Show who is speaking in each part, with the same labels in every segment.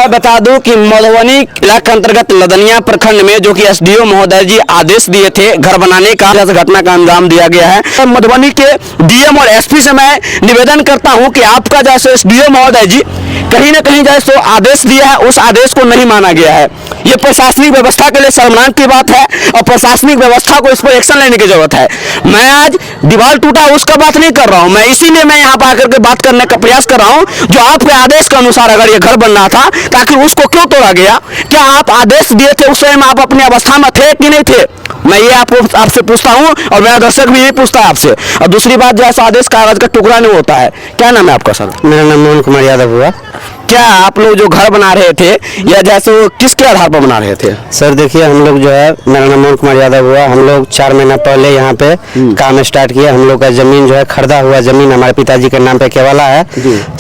Speaker 1: मैं बता दूं कि मधुबनी इलाके अंतर्गत लदनिया प्रखंड में जो कि एसडीओ महोदय जी आदेश दिए थे घर बनाने का, जैसे घटना का अंजाम दिया गया है। तो मधुबनी के डीएम और एसपी से मैं निवेदन करता हूं कि आपका जैसे एसडीओ महोदय जी कहीं ना कहीं जैसे आदेश दिया है उस आदेश को नहीं माना गया है। ये प्रशासनिक व्यवस्था के लिए शर्मनाक की बात है और प्रशासनिक व्यवस्था को इस पर एक्शन लेने की जरूरत है। मैं आज दीवार टूटा उसका बात नहीं कर रहा हूं, मैं इसीलिए मैं यहाँ पर आकर के बात करने का प्रयास कर रहा हूं। जो आपके आदेश के अनुसार अगर ये घर बनना था ताकि उसको क्यों तोड़ा गया? क्या आप आदेश दिए थे उस समय आप अपनी अवस्था में थे कि नहीं थे? मैं ये आपसे पूछता हूं और मेरा दर्शक भी यही पूछता है आपसे। और दूसरी बात, जैसा आदेश कागज का टुकड़ा नहीं होता है। क्या नाम है आपका सर?
Speaker 2: मेरा नाम मोहन कुमार यादव हुआ।
Speaker 1: क्या आप लोग जो घर बना रहे थे या जैसे वो किसके आधार पर बना रहे थे?
Speaker 2: सर देखिए, हम लोग जो है, मेरा नाम मोहन कुमार यादव हुआ। हम लोग 4 महीना पहले यहाँ पे काम स्टार्ट किया। हम लोग का जमीन जो है, खरीदा हुआ जमीन हमारे पिताजी के नाम पे केवला है।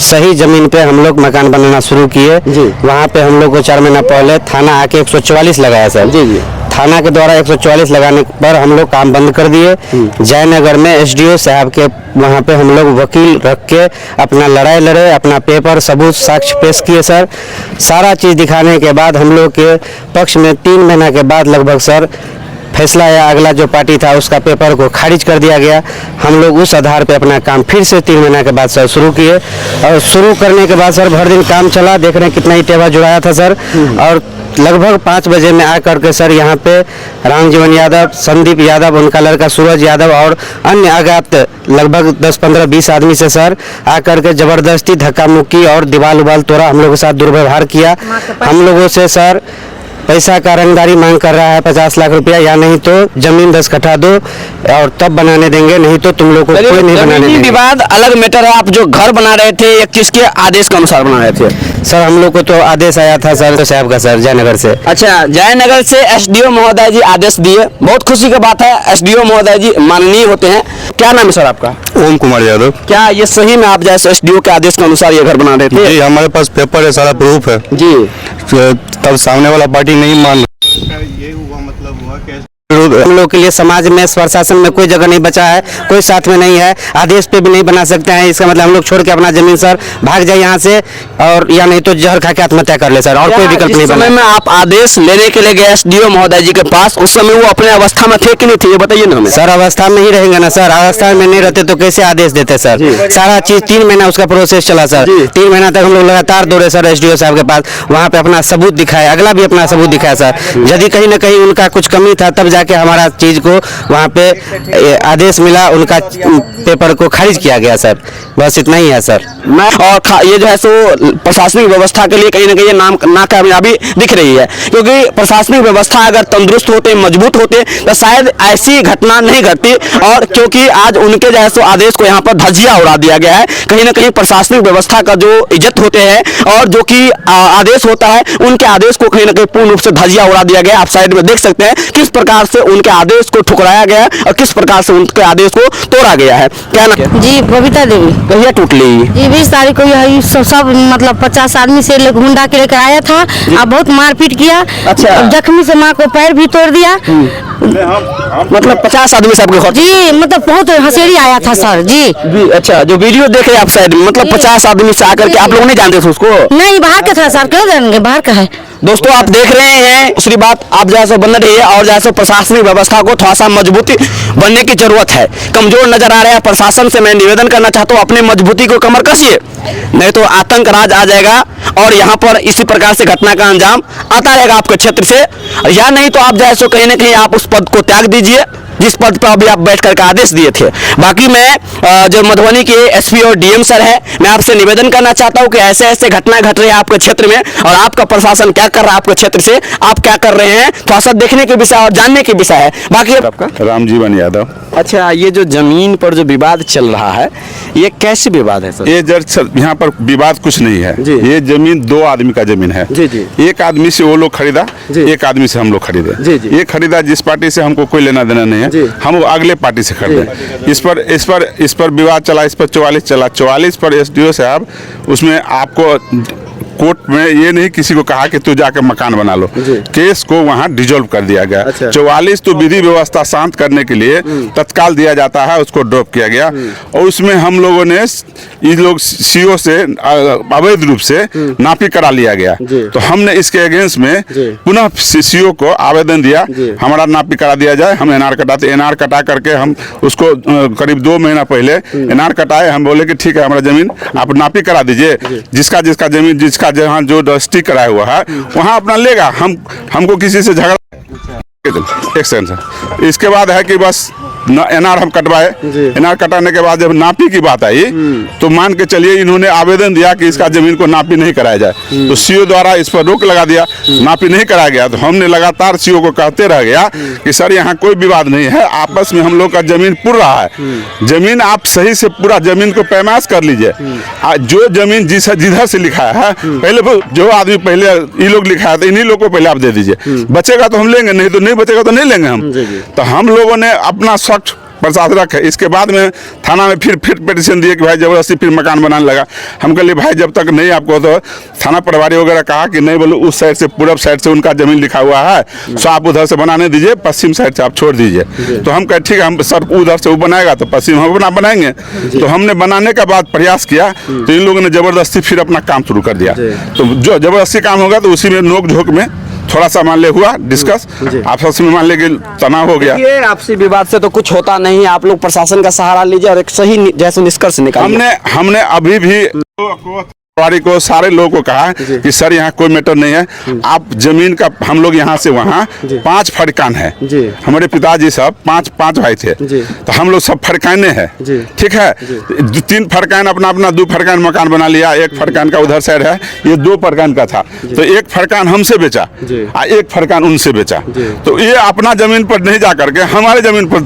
Speaker 2: सही जमीन पे हम लोग मकान बनाना शुरू किए। वहाँ पे हम लोग को 4 महीना पहले थाना आके 144 लगाया सर। जी। थाना के द्वारा 144 लगाने पर हम लोग काम बंद कर दिए। जयनगर में एसडीओ साहब के वहाँ पे हम लोग वकील रख के अपना लड़ाई लड़े, अपना पेपर सबूत साक्ष्य पेश किए सर। सारा चीज़ दिखाने के बाद हम लोग के पक्ष में 3 महीना के बाद लगभग सर फैसला या अगला जो पार्टी था उसका पेपर को खारिज कर दिया गया। हम लोग उस आधार पे अपना काम फिर से 3 महीना के बाद सर शुरू किए और शुरू करने के बाद सर भर दिन काम चला। देख रहे हैं कितना ही टेबल जुड़ाया था सर। और लगभग 5 बजे में आकर के सर यहाँ पे रामजीवन यादव, संदीप यादव, उनका लड़का सूरज यादव और अन्य अज्ञात लगभग 10, 15, 20 आदमी से सर आकर के जबरदस्ती धक्का मुक्की और दीवार उबाल तोड़ा, हम लोगों के साथ दुर्व्यवहार किया। हम लोगों से सर पैसा का रंगदारी मांग कर रहा है 50 लाख रुपया, या नहीं तो जमीन 10 कट्ठा दो और तब बनाने देंगे, नहीं तो तुम लोग को कोई नहीं बनाने देंगे।
Speaker 1: विवाद अलग मैटर है। आप जो घर बना रहे थे या किसके आदेश के अनुसार बना रहे थे?
Speaker 2: सर हम लोग को तो आदेश आया था सर साहब का, सर जयनगर से।
Speaker 1: अच्छा, जयनगर से एसडीओ महोदय जी आदेश दिए, बहुत खुशी की बात है। एसडीओ महोदय जी माननीय होते हैं। क्या नाम है सर आपका?
Speaker 3: ओम कुमार यादव।
Speaker 1: क्या ये सही में आप जैसे एसडीओ के आदेश के अनुसार ये घर बना रहे थे?
Speaker 3: जी, हमारे पास पेपर है, सारा प्रूफ है
Speaker 1: जी।
Speaker 3: तब सामने वाला पार्टी नहीं मान
Speaker 4: ये हुआ मतलब हुआ कि
Speaker 2: हम लोग के लिए समाज में प्रशासन में कोई जगह नहीं बचा है, कोई साथ में नहीं है, आदेश पे भी नहीं बना सकते हैं। इसका मतलब हम लोग छोड़ के अपना जमीन सर भाग जाए यहाँ से, और या नहीं तो जहर खा के आत्महत्या कर ले सर, और कोई विकल्प नहीं बना।
Speaker 1: समय में आप आदेश लेने के लिए गए एसडीओ महोदय जी के पास, उस समय वो अपने अवस्था में थे कि नहीं थे, ये बताइए ना हमें।
Speaker 2: सर अवस्था में ही रहेंगे ना सर, अवस्था में नहीं रहते तो कैसे आदेश देते सर? सारा चीज 3 महीना उसका प्रोसेस चला सर। 3 महीना तक हम लोग लगातार दौड़े सर एसडीओ साहब के पास, वहाँ पे अपना सबूत दिखाया, अगला भी अपना सबूत दिखाया सर। यदि कहीं ना कहीं उनका कुछ कमी था तब जाके हमारा चीज को वहाँ पे आदेश मिला, उनका पेपर को खारिज किया गया सर। बस इतना ही है सर।
Speaker 1: मैं और ये जो है सो प्रशासनिक व्यवस्था के लिए कहीं ना कहीं नाकामयाबी दिख रही है, क्योंकि प्रशासनिक व्यवस्था अगर तंदुरुस्त होते, मजबूत होते तो शायद ऐसी घटना नहीं घटती। और क्योंकि आज उनके जो है सो आदेश को यहाँ पर धज्जियां उड़ा दिया गया है। कहीं ना कहीं प्रशासनिक व्यवस्था का जो इज्जत होते हैं और जो कि आदेश होता है, उनके आदेश को कहीं ना कहीं पूर्ण रूप से धज्जियां उड़ा दिया गया। आप साइड में देख सकते हैं किस प्रकार से उनके आदेश को ठुकराया गया है और किस प्रकार से उनके आदेश को तोड़ा गया है। क्या नाम?
Speaker 5: जी बबीता देवी।
Speaker 1: कहिया टूट ली?
Speaker 5: जी 20 तारीख को यही सब मतलब 50 आदमी से गुंडा के लेकर आया था और बहुत मारपीट किया।
Speaker 1: अच्छा।
Speaker 5: जख्मी से माँ को पैर भी तोड़ दिया।
Speaker 1: मतलब 50 आदमी से आपके?
Speaker 5: जी मतलब बहुत हंसेरी आया था सर जी।
Speaker 1: अच्छा, जो वीडियो देख रहे हैं आप शायद, मतलब 50 आदमी से आकर के आप लोग नहीं जानते थे उसको?
Speaker 5: नहीं, बाहर का था सर, क्यों जानेंगे, बाहर का है।
Speaker 1: दोस्तों आप देख रहे हैं। दूसरी बात, आप जैसे बन रही है और जैसे प्रशासनिक व्यवस्था को थोड़ा सा मजबूती बनने की जरूरत है। कमजोर नजर आ रहा है प्रशासन से। मैं निवेदन करना चाहता हूँ अपनी मजबूती को कमर कसिए, नहीं तो आतंक राज आ जाएगा और यहाँ पर इसी प्रकार से घटना का अंजाम आता रहेगा आपके क्षेत्र से। या नहीं तो आप जैसे कहीं ना कहीं आप उस पद को त्याग दीजिए जिस पद पर अभी आप बैठ करके आदेश दिए थे। बाकी मैं जो मधुबनी के एसपी और डीएम सर है, मैं आपसे निवेदन करना चाहता हूं कि ऐसे ऐसे घटना घट रही है आपके क्षेत्र में और आपका प्रशासन क्या कर रहा है आपके क्षेत्र से, आप क्या कर रहे हैं, थोड़ा सा देखने के विषय और जानने के विषय है। बाकी आपका?
Speaker 3: रामजीवन यादव।
Speaker 1: अच्छा, ये जो जमीन पर जो विवाद चल रहा है, ये कैसे विवाद है सर?
Speaker 3: ये यहाँ पर विवाद कुछ नहीं है। ये जमीन 2 आदमी का जमीन है। एक आदमी से वो लोग खरीदा, एक आदमी से हम लोग खरीदे। ये खरीदा जिस पार्टी से हमको कोई लेना देना नहीं है, हम वो अगले पार्टी से खरीदे। इस पर विवाद चला, इस पर 44 चला। 44 पर एसडीओ साहब उसमें आपको कोर्ट में ये नहीं किसी को कहा कि तू जाकर मकान बना लो, केस को वहाँ डिजोल्व कर दिया गया। 44 तो विधि व्यवस्था शांत करने के लिए तत्काल दिया जाता है, उसको ड्रॉप किया गया। और उसमें हम लोगों ने ये लोग सीओ से अवैध रूप से नापी करा लिया गया। तो हमने इसके अगेंस्ट में पुनः सीओ को आवेदन दिया, हमारा नापी करा दिया जाए। हम एनआर कटाते, एनआर कटा करके हम उसको करीब 2 महीना पहले एनआर कटाए। हम बोले कि ठीक है, हमारा जमीन आप नापी करा दीजिए, जिसका जिसका जमीन जिसका जहाँ जो रजिस्ट्री कराया हुआ है वहाँ अपना लेगा, हमको किसी से झगड़ा। एक सेकंड सर, इसके बाद है कि बस एनआर हम कटवाए। एनआर कटाने के बाद जब नापी की बात आई तो मान के चलिए इन्होंने आवेदन दिया कि इसका जमीन को नापी नहीं कराया जाए, तो सीओ द्वारा इस पर रोक लगा दिया, नापी नहीं कराया गया। तो हमने लगातार सीओ को कहते रह गया कि सर यहाँ कोई विवाद नहीं है, आपस में हम लोग का जमीन पुर रहा है, जमीन आप सही से पूरा जमीन को पैमाश कर लीजिए। जो जमीन जिधर से लिखा है पहले जो आदमी पहले ये लोग लिखा है इन्हीं लोग को पहले आप दे दीजिए, बचेगा तो हम लेंगे, नहीं तो नहीं बचेगा तो नहीं लेंगे हम। तो हम लोगों ने अपना प्रशासन रखे। इसके बाद में थाना में फिर पिटीशन दिए कि भाई जबरदस्ती फिर मकान बनाने लगा। हम कह लिए भाई जब तक नहीं आपको, तो थाना प्रभारी वगैरह कहा कि नहीं, बोलो उस साइड से पूरब साइड से उनका जमीन लिखा हुआ है, सो आप उधर से बनाने दीजिए, पश्चिम साइड से आप छोड़ दीजिए। तो हम कहे ठीक है, हम सर उधर से वो बनाएगा तो पश्चिम हम अपना बनाएंगे। तो हमने बनाने का बाद प्रयास किया तो इन लोगों ने जबरदस्ती फिर अपना काम शुरू कर दिया। तो जो जबरदस्ती काम होगा तो उसी में नोक झोंक में थोड़ा सा मान ले हुआ डिस्कस, आपस में मान ले कि तनाव हो गया।
Speaker 1: ये आपसी विवाद से तो कुछ होता नहीं, आप लोग प्रशासन का सहारा लीजिए और एक सही जैसे निष्कर्ष निकालिए।
Speaker 3: हमने अभी भी प्रभारी को सारे लोगों को कहा कि सर यहाँ कोई मैटर नहीं है, आप जमीन का, हम लोग यहाँ से वहाँ 5 फरकान है, हमारे पिताजी सब 5 भाई थे, तो हम लोग सब फरकाने हैं, ठीक है। 3 फरकान अपना अपना 2 फरकान मकान बना लिया, 1 फरकान का उधर साइड है, ये 2 फरकान का था, तो 1 फरकान हमसे बेचा, 1 फरकान उनसे बेचा। तो ये अपना जमीन पर नहीं जा करके हमारे जमीन पर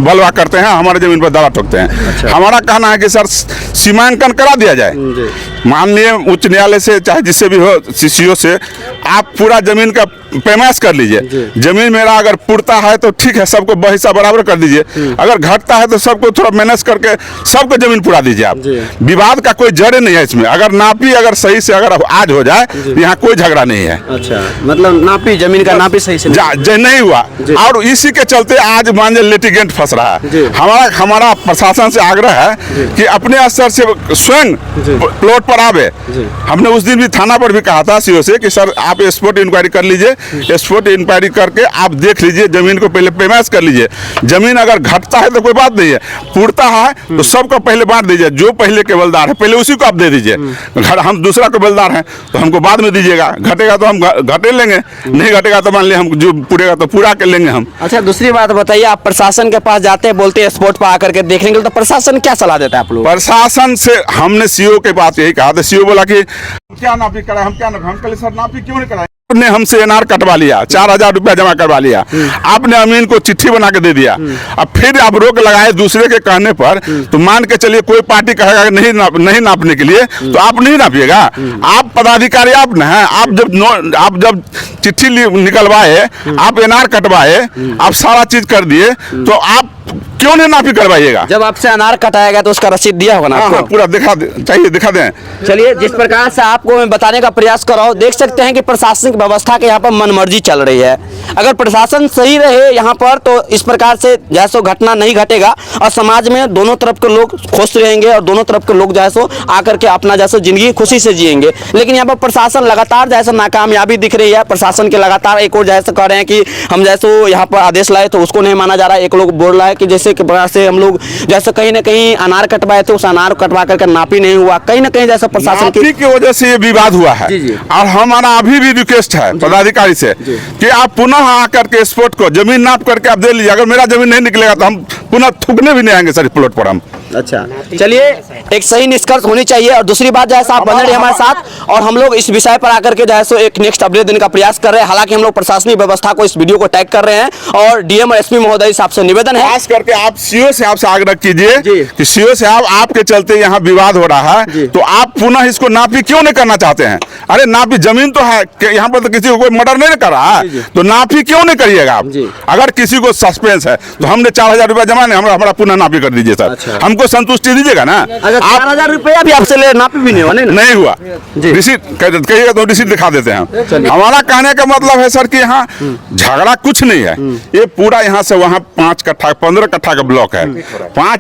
Speaker 3: बलवा करते हैं, हमारे जमीन पर दवा ठोकते हैं। हमारा कहना है कि सर सीमांकन करा दिया जाए, मान लिए उच्च न्यायालय से चाहे जिससे भी हो, सीसीओ से आप पूरा जमीन का पैमाश कर लीजिए। जमीन मेरा अगर पुरता है तो ठीक है, सबको बहिस्सा बराबर कर दीजिए, अगर घटता है तो सबको थोड़ा मैनेज करके सबको जमीन पुरा दीजिए। आप विवाद का कोई जड़ नहीं है इसमें, अगर नापी अगर सही से अगर आज हो जाए तो यहाँ कोई झगड़ा नहीं है।
Speaker 1: अच्छा, मतलब नापी जमीन का नापी सही से
Speaker 3: नहीं हुआ, और इसी के चलते आज मान लीजिए लिटिगेंट फंस रहा है। हमारा प्रशासन से आग्रह है कि अपने स्तर से स्वयं प्लॉट पर आवे। हमने उस दिन भी थाना पर भी कहा था सीओ से कि सर आप स्पॉट इंक्वायरी कर लीजिए, स्पॉट इंक्वायरी करके आप देख लीजिए, जमीन को पहले पैमाश कर लीजिए। जमीन अगर घटता है तो कोई बात नहीं है, पुरता है तो सबको पहले बांट दीजिए, जो पहले केवलदार है पहले उसी को आप दे दीजिए। हम दूसरा केवलदार हैं तो हमको बाद में दीजिएगा, घटेगा तो हम घटे लेंगे, नहीं घटेगा तो मान लिया हम जो पूरेगा तो पूरा कर लेंगे हम।
Speaker 1: अच्छा, दूसरी बात बताइए, आप प्रशासन के पास जाते हैं, बोलते हैं स्पॉट पर आकर के देखने के लिए, तो प्रशासन क्या सलाह देता है आप लोग?
Speaker 3: प्रशासन से हमने सीओ के पास यही कहा था, सीओ बोला कि क्या नापी कराए, हम क्या नापी, हम कल सर नापी क्यों नहीं कराए, ने हमसे एनआर कटवा लिया, 4000 रुपया जमा करवा लिया, आपने अमीन को चिट्ठी बना के दे दिया। अब फिर आप रोक लगाए दूसरे के कहने पर, तो मान के चलिए कोई पार्टी कहेगा नहीं नापने के लिए, तो आप नहीं नापिएगा। आप पदाधिकारी आप न हैं, आप जब चिट्ठी निकलवाए, आप एनआर कटवाए, आप सारा चीज कर दिए, तो आप क्यों नहीं नापी करवाइएगा?
Speaker 1: जब आपसे अनार कटाया गया तो उसका रसीद दिया होगा ना आपको?
Speaker 3: हाँ, पूरा दिखा दें।
Speaker 1: चलिए, जिस प्रकार से आपको मैं बताने का प्रयास कर रहा हूँ, देख सकते हैं कि प्रशासनिक व्यवस्था के यहाँ पर मनमर्जी चल रही है। अगर प्रशासन सही रहे यहाँ पर तो इस प्रकार से जैसो घटना नहीं घटेगा और समाज में दोनों तरफ के लोग खुश रहेंगे और दोनों तरफ के लोग जैसो आकर के अपना जैसो जिंदगी खुशी से जिएंगे। लेकिन यहाँ पर प्रशासन लगातार जैसे नाकामयाबी दिख रही है। प्रशासन के लगातार एक और जैसे कह रहे हैं कि हम जैसो यहाँ पर आदेश लाए तो उसको नहीं माना जा रहा है। एक लोग बोल रहा है कि जैसे प्रकार से हम लोग जैसे कहीं ना कहीं अनार कटवाए थे, उस अनार कटवा करके नापी नहीं हुआ, कहीं ना कहीं जैसे प्रशासन
Speaker 3: की वजह से ये विवाद हुआ है। और हमारा अभी भी रिक्वेस्ट है पदाधिकारी से कि आप पुनः आकर के स्पॉट को जमीन नाप करके आप दे लीजिए। अगर मेरा जमीन नहीं निकलेगा तो हम पुनः थूकने भी नहीं आएंगे सर प्लॉट पर हम।
Speaker 1: अच्छा, चलिए, एक सही निष्कर्ष होनी चाहिए। और दूसरी बात जैसा आप बने रहे हमारे साथ और हम लोग इस विषय पर आकर के जैसे एक नेक्स्ट अपडेट देने का प्रयास कर रहे हैं। हालांकि हम लोग प्रशासनिक व्यवस्था को इस वीडियो को टैग कर रहे हैं और डीएम और एसपी महोदय साहब से निवेदन है, खास करके आप
Speaker 3: सीओ से आपसे आग्रह कीजिए कि सीओ से आपके चलते यहाँ विवाद हो रहा है, तो आप पुनः इसको नापी क्यों नहीं करना चाहते हैं? अरे नापी जमीन तो है, यहाँ पर तो किसी को कोई मर्डर नहीं कर रहा है, तो नापी क्यों नहीं करिएगा आप? अगर किसी को सस्पेंस है तो हमने 4000 रुपया जमा नहीं, हमारा पुनः नापी कर दीजिए सर। हमको हमको संतुष्टि दीजिएगा ना।
Speaker 1: अगर 4,000 रुपया भी आपसे ले नापी भी नहीं हुआ
Speaker 3: नहीं हुआ, रिसीट कहिएगा तो रिसीट दिखा देते हैं। हमारा कहने का मतलब है सर कि यहाँ झगड़ा कुछ नहीं है, ये पूरा यहाँ से वहाँ 5 कट्ठा 15 कट्ठा का ब्लॉक है, 5